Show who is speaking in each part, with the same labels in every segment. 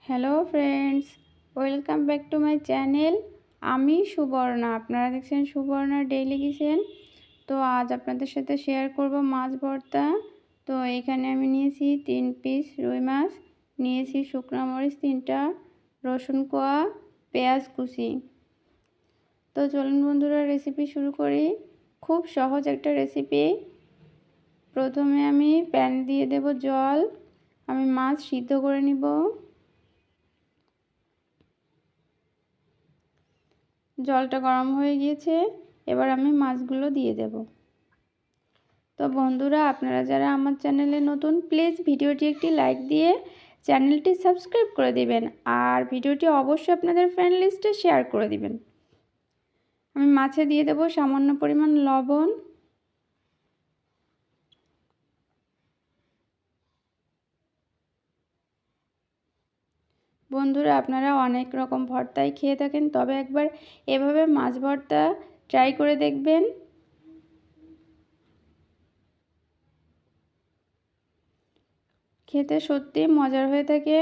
Speaker 1: Hello friends, welcome back to my channel. আমি সুবর্ণা, আপনারা দেখছেন সুবর্ণা ডেইলি কিচেন। তো আজ আপনাদের সাথে শেয়ার করব মাছ ভর্তা। তো এখানে আমি নিয়েছি 3 পিস রুই মাছ, নিয়েছি শুকনো মরিচ 3টা, রসুন কোয়া, পেঁয়াজ কুচি। তো চলুন বন্ধুরা রেসিপি শুরু করি। খুব সহজ একটা রেসিপি। প্রথমে আমি প্যান দিয়ে দেব জল, আমি মাছ সিদ্ধ করে নিব। জলটা গরম হয়ে গিয়েছে, এবার আমি মাছগুলো দিয়ে দেব। তো বন্ধুরা, আপনারা যারা আমার চ্যানেলে নতুন, প্লিজ ভিডিওটি একটি লাইক দিয়ে চ্যানেলটি সাবস্ক্রাইব করে দিবেন, আর ভিডিওটি অবশ্যই আপনাদের ফ্রেন্ড লিস্টে শেয়ার করে দিবেন। আমি মাছে দিয়ে দেব সামান্য পরিমাণ লবণ। বন্ধুরা, আপনারা অনেক রকম ভর্তাই খেয়ে থাকেন, তবে একবার এভাবে মাছ ভর্তা ট্রাই করে দেখবেন। খেতে সত্যি মজার হয়ে থাকে।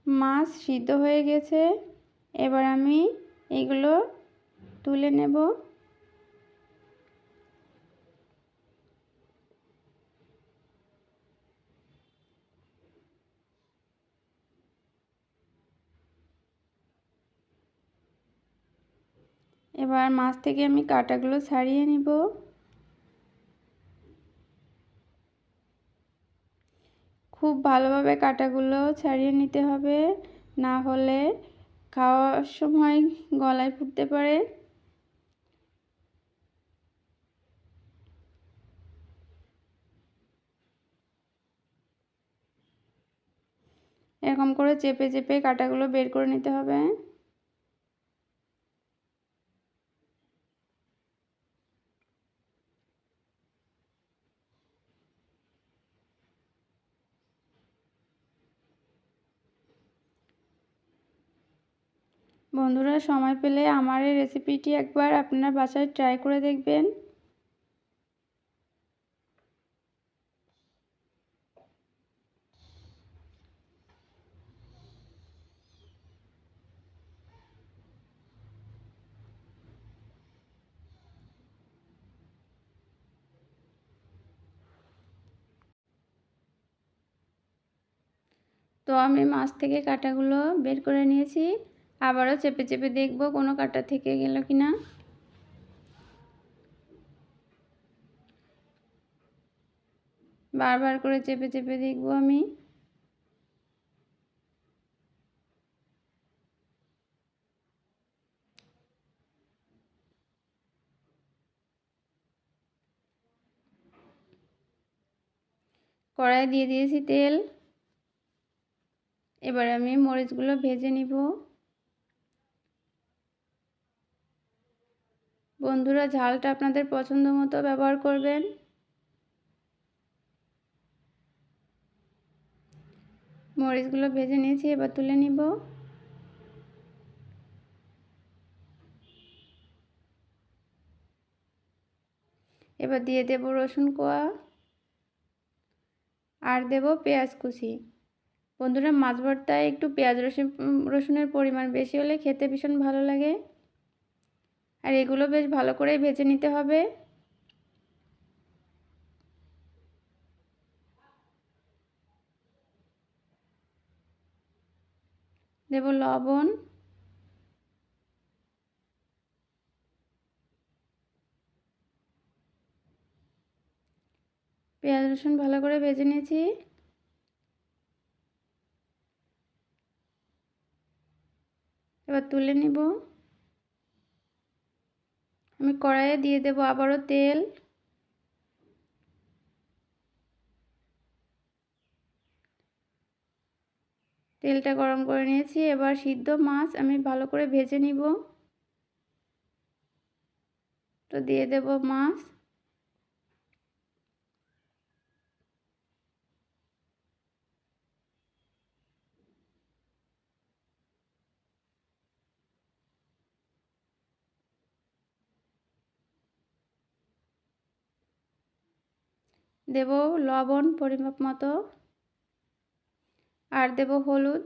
Speaker 1: মাছ সিদ্ধ হয়ে গেছে, এবার আমি এগুলো তুলে নেব। এবার মাছ থেকে আমি কাঁটাগুলো ছাড়িয়ে নিব। খুব ভালোভাবে কাঁটাগুলো ছাড়িয়ে নিতে হবে, না হলে খাওয়ার সময় গলায় ফুটতে পারে। এরকম করে চেপে চেপে কাঁটাগুলো বের করে নিতে হবে। বন্ধুরা, সময় পেলে আমার এই রেসিপিটি একবার আপনার বাসায় ট্রাই করে দেখবেন। তো আমি মাছ থেকে কাঁটাগুলো বের করে নিয়েছি, আবারও চেপে চেপে দেখব কোনো কাঁটা থেকে গেল কিনা। বারবার করে চেপে চেপে দেখব আমি। কড়াই দিয়ে দিয়েছি তেল, এবার আমি মরিচগুলো ভেজে নিব। বন্ধুরা, ঝালটা আপনাদের পছন্দ মতো ব্যবহার করবেন। মরিচগুলো ভেজে নিয়েছি, এবার তুলে নিব। এবার দিয়ে দেব রসুন কোয়া, আর দেব পেঁয়াজ কুচি। বন্ধুরা, মাছ ভর্তায় একটু পেঁয়াজ রসুনের পরিমাণ বেশি হলে খেতে ভীষণ ভালো লাগে। আর এগুলো বেশ ভালো করে ভেজে নিতে হবে। দেব লবণ, পেঁয়াজ রসুন ভালো করে ভেজে নিয়েছি। এবার তুলে নিব। আমি কড়াইয়ে দিয়ে দেব আবারও তেল। তেলটা গরম করে নিয়েছি, এবার সিদ্ধ মাছ আমি ভালো করে ভেজে নিব। তো দিয়ে দেব মাছ। দেব লবণ পরিমাপ মতো, আর দেব হলুদ।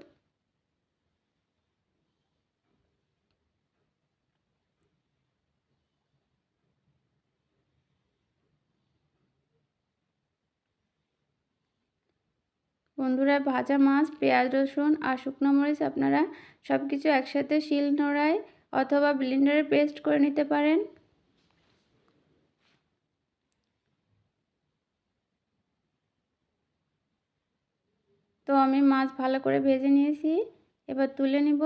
Speaker 1: বন্ধুরা, ভাজা মাছ, পেঁয়াজ, রসুন আর শুকনো মরিচ আপনারা সব কিছু একসাথে শিলনোড়ায় অথবা ব্লেন্ডারে পেস্ট করে নিতে পারেন। তো আমি মাছ ভালো করে ভেজে নিয়েছি, এবার তুলে নিব।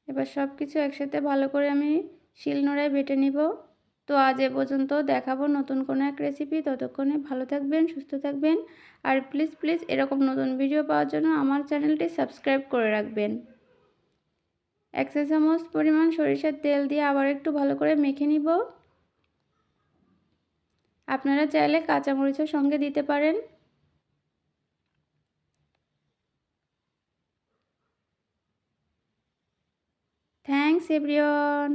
Speaker 1: এবার সব কিছু একসাথে ভালো করে আমি শিলনোড়ায় বেটে নিব। তো আজ এ পর্যন্ত, দেখাবো নতুন কোনো এক রেসিপি। ততক্ষণে ভালো থাকবেন, সুস্থ থাকবেন, আর প্লিজ প্লিজ এরকম নতুন ভিডিও পাওয়ার জন্য আমার চ্যানেলটি সাবস্ক্রাইব করে রাখবেন। 1 চা চামচ পরিমাণ সরিষার তেল দিয়ে আবার একটু ভালো করে মেখে নিব। আপনারা চাইলে কাঁচামরিচের সঙ্গে দিতে পারেন। Thanks everyone.